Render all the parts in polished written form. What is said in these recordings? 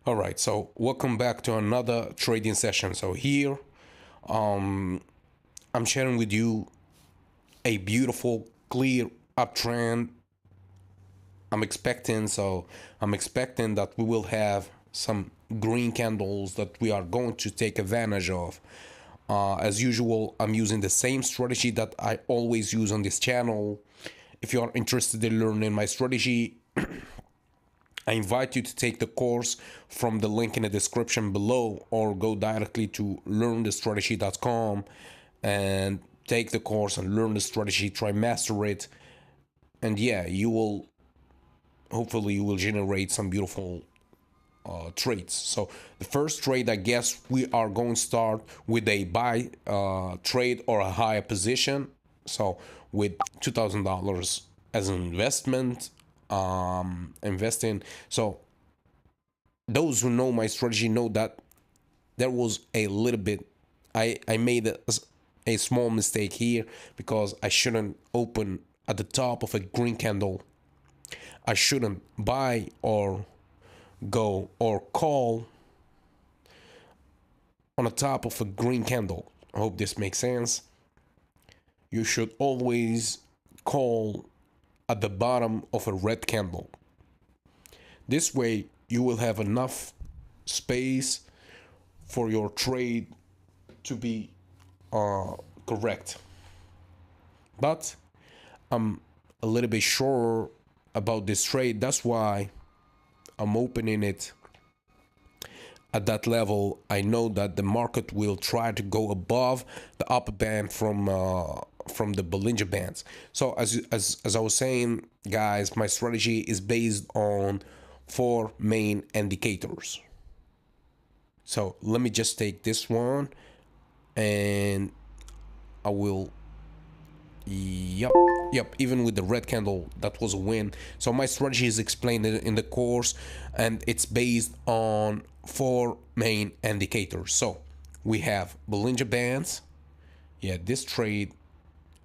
All right, so welcome back to another trading session. So here, um, I'm sharing with you a beautiful, clear uptrend. I'm expecting that we will have some green candles that we are going to take advantage of. As usual, I'm using the same strategy that I always use on this channel. If you are interested in learning my strategy, I invite you to take the course from the link in the description below or go directly to learnthestrategy.com and take the course and learn the strategy, try master it. And yeah, hopefully you will generate some beautiful trades. So the first trade, I guess we are going to start with a buy trade or a higher position. So with $2,000 as an investment, investing. So those who know my strategy know that there was a little bit, I made a small mistake here because I shouldn't open at the top of a green candle. I shouldn't buy or go or call on the top of a green candle. I hope this makes sense. You should always call at the bottom of a red candle. This way you will have enough space for your trade to be correct. But I'm a little bit sure about this trade. That's why I'm opening it at that level. I know that the market will try to go above the upper band from the Bollinger Bands. So as I was saying, guys, my strategy is based on four main indicators. So let me just take this one and I will, yep, even with the red candle, that was a win. So my strategy is explained in the course and it's based on four main indicators. So we have Bollinger Bands. Yeah, this trade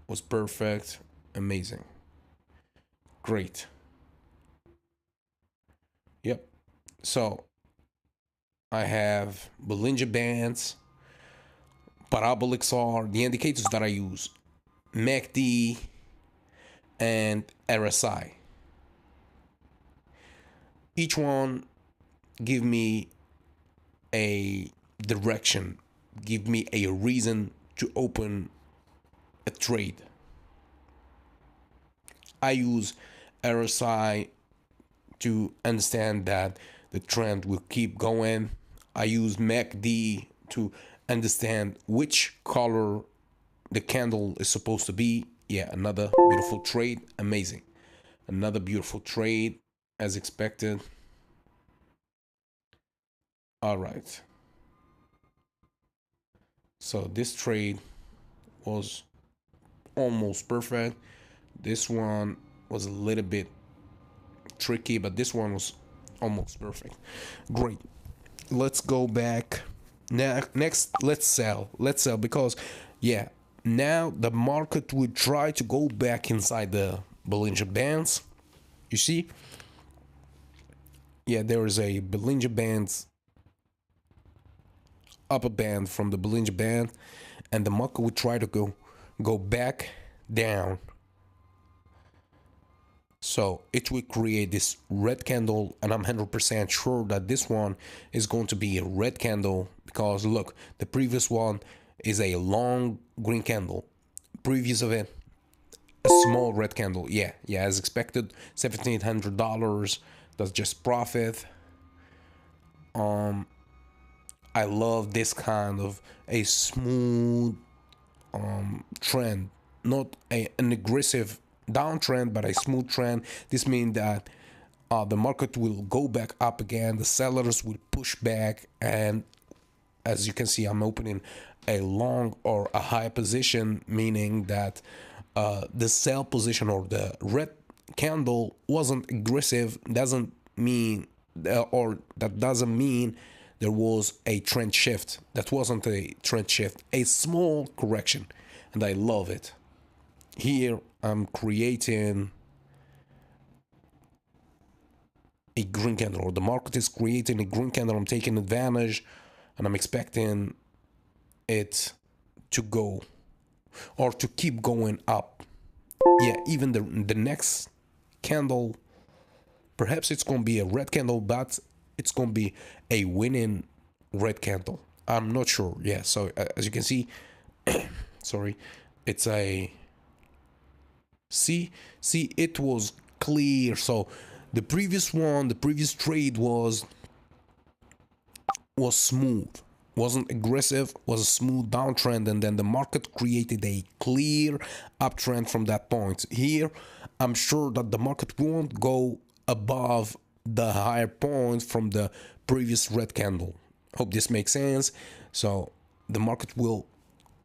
was perfect, amazing, great. Yep. So I have Bollinger Bands, parabolics are the indicators that I use, MACD and RSI. Each one give me a direction, give me a reason to open a trade. I use RSI to understand that the trend will keep going. I use MACD to understand which color the candle is supposed to be. Yeah, another beautiful trade, amazing. Another beautiful trade as expected. All right. So this trade was almost perfect. This one was a little bit tricky, but this one was almost perfect. Great. Let's go back. Next, let's sell. Let's sell because, yeah, now the market would try to go back inside the Bollinger Bands. You see? Yeah, there is a Bollinger Bands upper band from the Bollinger Band, and the market would try to go back down. So it will create this red candle, and I'm 100% sure that this one is going to be a red candle because look, the previous one is a long green candle. Previous of it, a small red candle. Yeah, as expected, $1,700. That's just profit. I love this kind of a smooth trend, not an aggressive downtrend, but a smooth trend. This means that the market will go back up again. The sellers will push back, and as you can see, I'm opening a long or a high position, meaning that the sell position or the red candle wasn't aggressive. Doesn't mean or that doesn't mean there was a trend shift. That wasn't a trend shift, a small correction, and I love it. Here I'm creating a green candle, or the market is creating a green candle. I'm taking advantage, and I'm expecting it to go or to keep going up. Yeah, even the next candle, perhaps it's gonna be a red candle, but it's gonna be a winning red candle. I'm not sure. Yeah, so as you can see, sorry, it's a see it was clear. So the previous trade was smooth, wasn't aggressive, was a smooth downtrend, and then the market created a clear uptrend from that point. Here I'm sure that the market won't go above the higher point from the previous red candle. Hope this makes sense. So the market will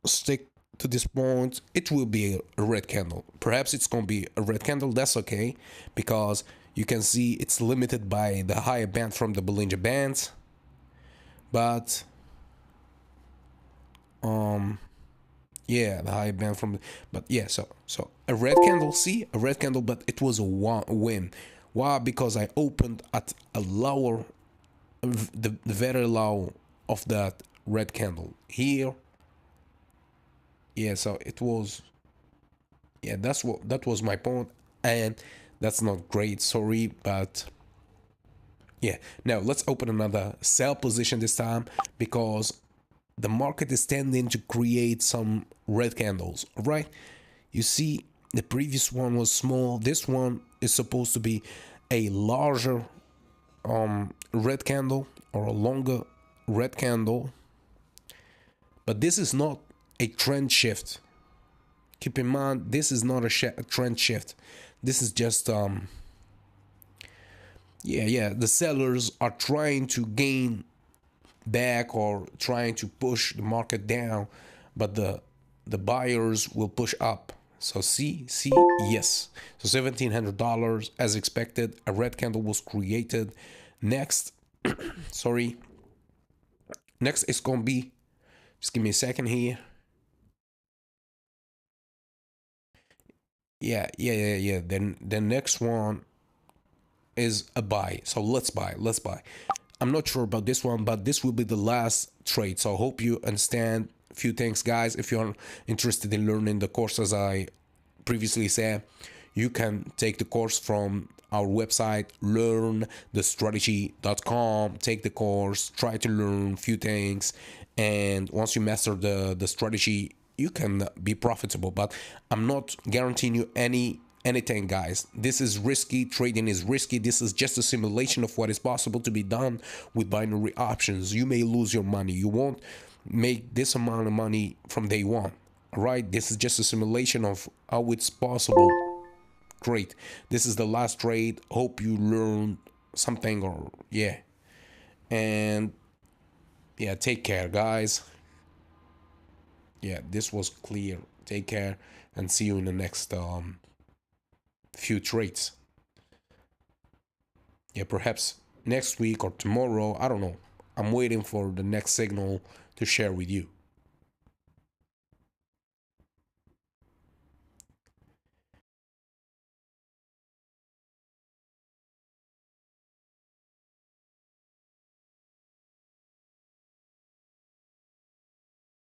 stick to this point. It will be a red candle. Perhaps it's gonna be a red candle. That's okay, because you can see it's limited by the higher band from the Bollinger Bands. But yeah, the higher band from but yeah, so a red candle, see, a red candle, but it was a win. Why? Because I opened at a lower, the very low of that red candle here. Yeah, so it was, yeah, that was my point, and that's not great, sorry, but yeah. Now let's open another sell position this time, because the market is tending to create some red candles, right? You see, the previous one was small. This one is supposed to be a larger red candle, or a longer red candle, but this is not a trend shift. Keep in mind, this is not a trend shift. This is just the sellers are trying to gain back, or trying to push the market down, but the buyers will push up. So see, yes. So $1,700 as expected. A red candle was created. Next, sorry. Next is gonna be, just give me a second here. Yeah. Then the next one is a buy. So let's buy. I'm not sure about this one, but this will be the last trade. So I hope you understand a few things, guys. If you're interested in learning the course, as I previously said, you can take the course from our website, learnthestrategy.com. Take the course, try to learn a few things, and once you master the strategy, you can be profitable. But I'm not guaranteeing you anything, guys. This is risky. Trading is risky. This is just a simulation of what is possible to be done with binary options. You may lose your money. You won't make this amount of money from day one. All right, this is just a simulation of how it's possible. Great. This is the last trade. Hope you learned something, or yeah. And yeah, take care, guys. Yeah, this was clear. Take care, and see you in the next few trades. Yeah, perhaps next week or tomorrow. I don't know. I'm waiting for the next signal to share with you.